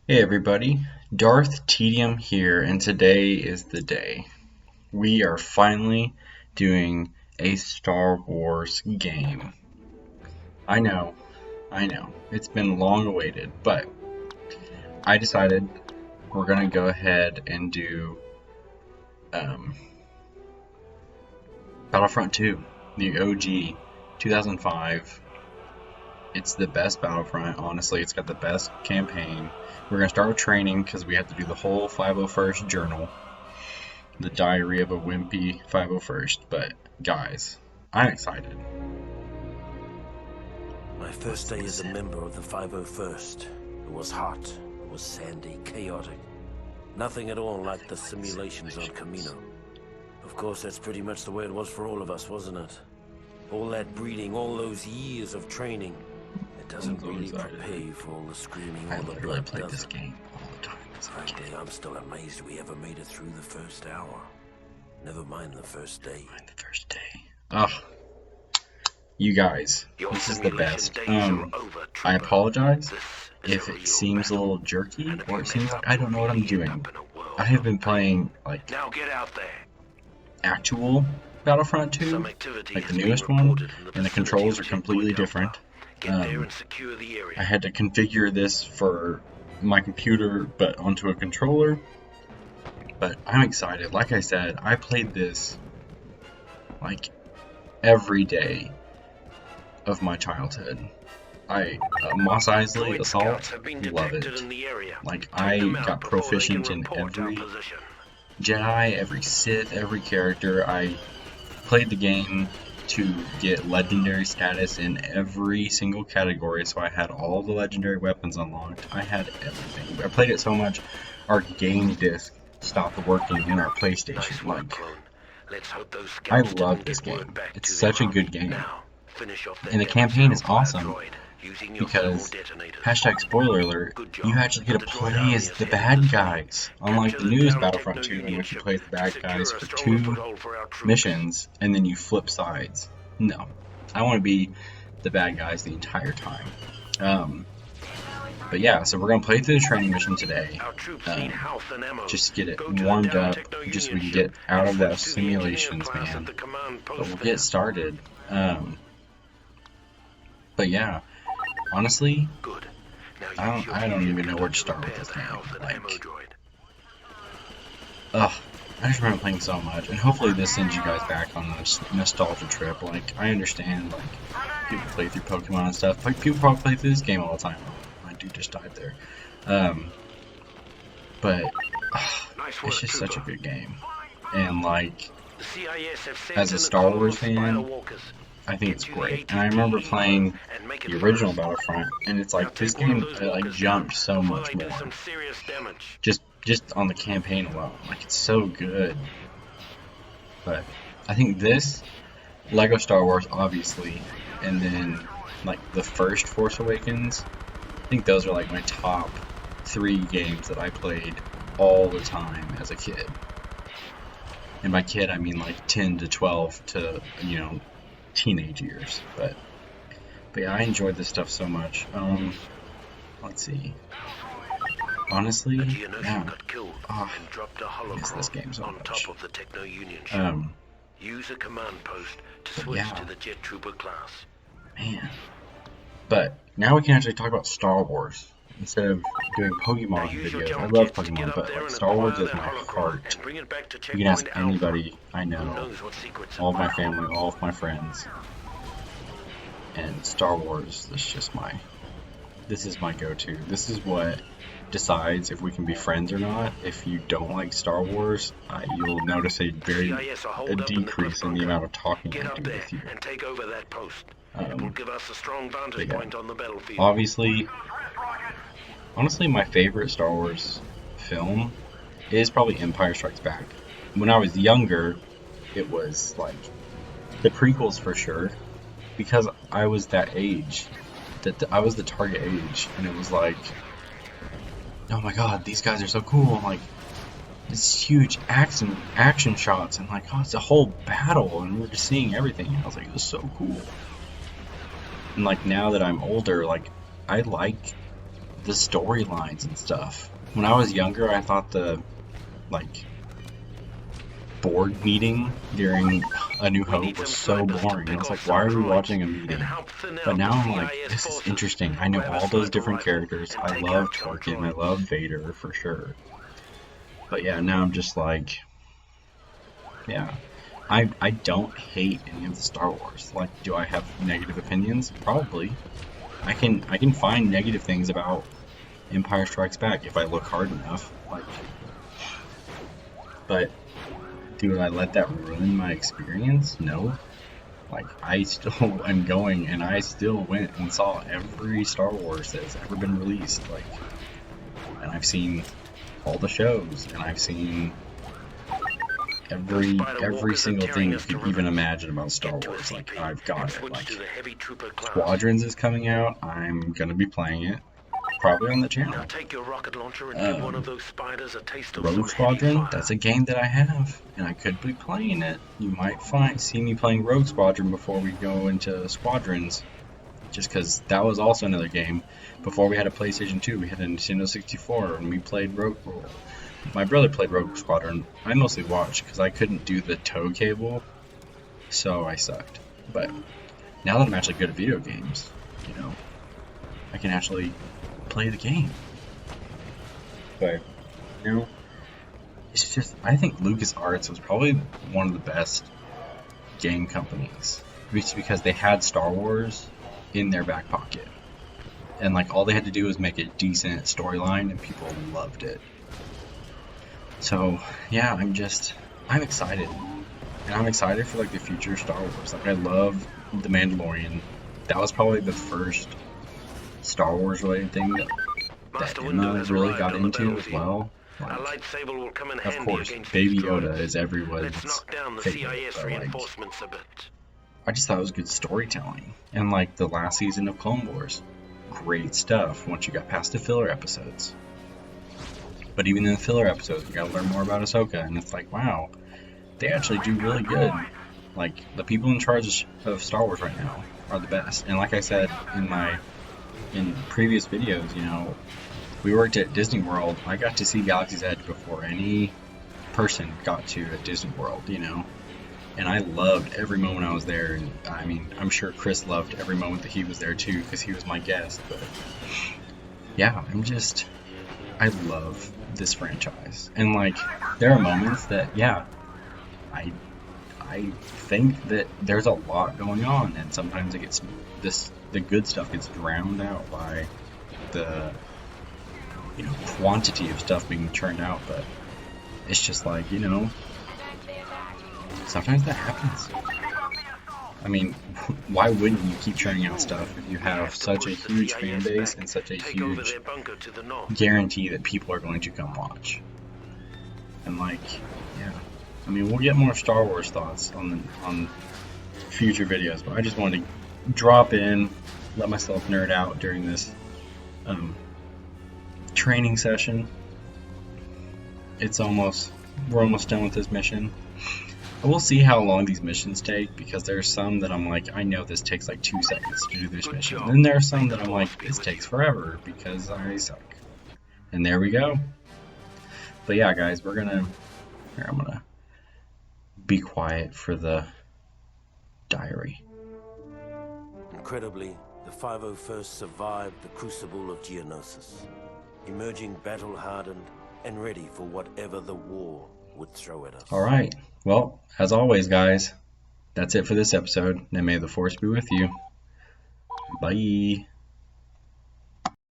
Hey everybody, Darth Tedium here, and today is the day. We are finally doing a Star Wars game. I know, it's been long awaited, but I decided we're gonna go ahead and do Battlefront 2, the OG 2005. It's the best Battlefront, honestly. It's got the best campaign. We're going to start with training because we have to do the whole 501st journal. The diary of a wimpy 501st. But, guys, I'm excited. My first day as a member of the 501st. It was hot, it was sandy, chaotic. Nothing at all like the simulations on Camino. Of course, that's pretty much the way it was for all of us, wasn't it? All that breeding, all those years of training. It doesn't really prepare you for all the screaming or the blood, play does this it? game all the time. Frankly, I'm still amazed we ever made it through the first hour. Never mind the first day. Ugh. You guys, this is the best. I apologize if it seems a little jerky, or it seems like I don't know what I'm doing. I have been playing, like, Now get out there. actual Battlefront 2, like the newest one, and the controls are completely different. I had to configure this for my computer, but onto a controller. But I'm excited. Like I said, I played this like every day of my childhood. Mos Eisley Assault, love it. Like, I got proficient in every Jedi, every Sith, every character. I played the game to get legendary status in every single category, so I had all the legendary weapons unlocked. I had everything. I played it so much, our game disc stopped working in our PlayStation. Like, I love this game. It's such a good game. And the campaign is awesome because, hashtag spoiler alert, you actually get to play as the bad guys. Unlike the newest Battlefront 2, in which you play as the bad guys for 2 missions, and then you flip sides. No. I want to be the bad guys the entire time. But yeah, so we're going to play through the training mission today. Just get it warmed up, just so we can get out of those simulations, man. But we'll get started. But yeah, honestly, I don't even know where to start with this game. Like, I just remember playing so much, and hopefully this sends you guys back on this nostalgia trip. Like, I understand, like, people play through Pokemon and stuff. Like, people probably play through this game all the time. My dude just died there. But it's just such a good game. And, like, as a Star Wars fan, I think it's great. And I remember playing the original Battlefront, and it's like, this game, like, jumped so much more. Just on the campaign alone. Like, it's so good. But I think this, Lego Star Wars, obviously, and then, like, the first Force Awakens, I think those are, like, my top 3 games that I played all the time as a kid. And by kid, I mean, like, 10 to 12 to, you know, teenage years. But yeah, I enjoyed this stuff so much. Let's see. Honestly, yeah. I miss this game so much. Use a command post to switch to the jet trooper class. Man. But now we can actually talk about Star Wars instead of doing Pokemon videos. I love Pokemon, but like, Star Wars is my heart. You can ask anybody I know, all of my family, all of my friends, and Star Wars is just this is my go-to. This is what decides if we can be friends or not. If you don't like Star Wars, you'll notice a decrease in the amount of talking I do with you. Obviously, honestly, my favorite Star Wars film is probably Empire Strikes Back. When I was younger, it was like the prequels for sure, because I was that age, I was the target age, and it was like, oh my god, these guys are so cool. I'm like, this huge action shots, and like, oh, it's a whole battle, and we're just seeing everything. And I was like, it was so cool. And like, now that I'm older, like, I like the storylines and stuff. When I was younger, I thought the like board meeting during A New Hope was so boring. I was like, why are we watching a meeting? But now I'm like, this is interesting. I know all those different characters. I love Tarkin. I love Vader for sure. But yeah, now I'm just like, yeah. I don't hate any of the Star Wars. Like, do I have negative opinions? Probably. I can find negative things about Empire Strikes Back if I look hard enough. Like, but do I let that ruin my experience? No. Like, I still am going, and I still went and saw every Star Wars that has ever been released. Like, and I've seen all the shows, and I've seen every single thing you could even imagine about Star Wars. Like, I've got it. Like, Squadrons is coming out. I'm gonna be playing it, probably on the channel. Rogue Squadron, that's a game that I have, and I could be playing it. You might see me playing Rogue Squadron before we go into Squadrons, just because that was also another game. Before we had a PlayStation 2, we had a Nintendo 64, and we played Rogue. My brother played Rogue Squadron. I mostly watched because I couldn't do the tow cable, so I sucked. But now that I'm actually good at video games, you know, I can actually play the game. But, you know, it's just, I think LucasArts was probably one of the best game companies, just because they had Star Wars in their back pocket. And, like, all they had to do was make a decent storyline, and people loved it. So, yeah, I'm excited. And I'm excited for, like, the future of Star Wars. Like, I love The Mandalorian. That was probably the first Star Wars related thing that Emma really got into as well. Like, of course, Baby Yoda is everyone's favorite, but, like, I just thought it was good storytelling. And, like, the last season of Clone Wars, great stuff once you got past the filler episodes. But even in the filler episodes, we gotta learn more about Ahsoka, and it's like, wow, they actually do really good. Like, the people in charge of Star Wars right now are the best. And like I said in previous videos, you know, we worked at Disney World. I got to see Galaxy's Edge before any person got to at Disney World, you know. And I loved every moment I was there. And I mean, I'm sure Chris loved every moment that he was there too, because he was my guest. But yeah, I love this franchise. And like, there are moments that, yeah, I think that there's a lot going on, and sometimes it gets the good stuff gets drowned out by the, you know, quantity of stuff being churned out. But it's just like, you know, sometimes that happens. I mean, why wouldn't you keep churning out stuff if you have such a huge fan base and such a huge guarantee that people are going to come watch? And like, yeah, I mean, we'll get more Star Wars thoughts on future videos, but I just wanted to drop in, let myself nerd out during this training session. We're almost done with this mission. We'll see how long these missions take, because there's some that I'm like, I know this takes like 2 seconds to do this mission. And then there are some that I'm like, this takes forever because I suck. And there we go. But yeah, guys, I'm gonna be quiet for the diary. Incredibly, the 501st survived the crucible of Geonosis, emerging battle-hardened and ready for whatever the war would throw at us. Alright, well, as always, guys, that's it for this episode, and may the Force be with you. Bye.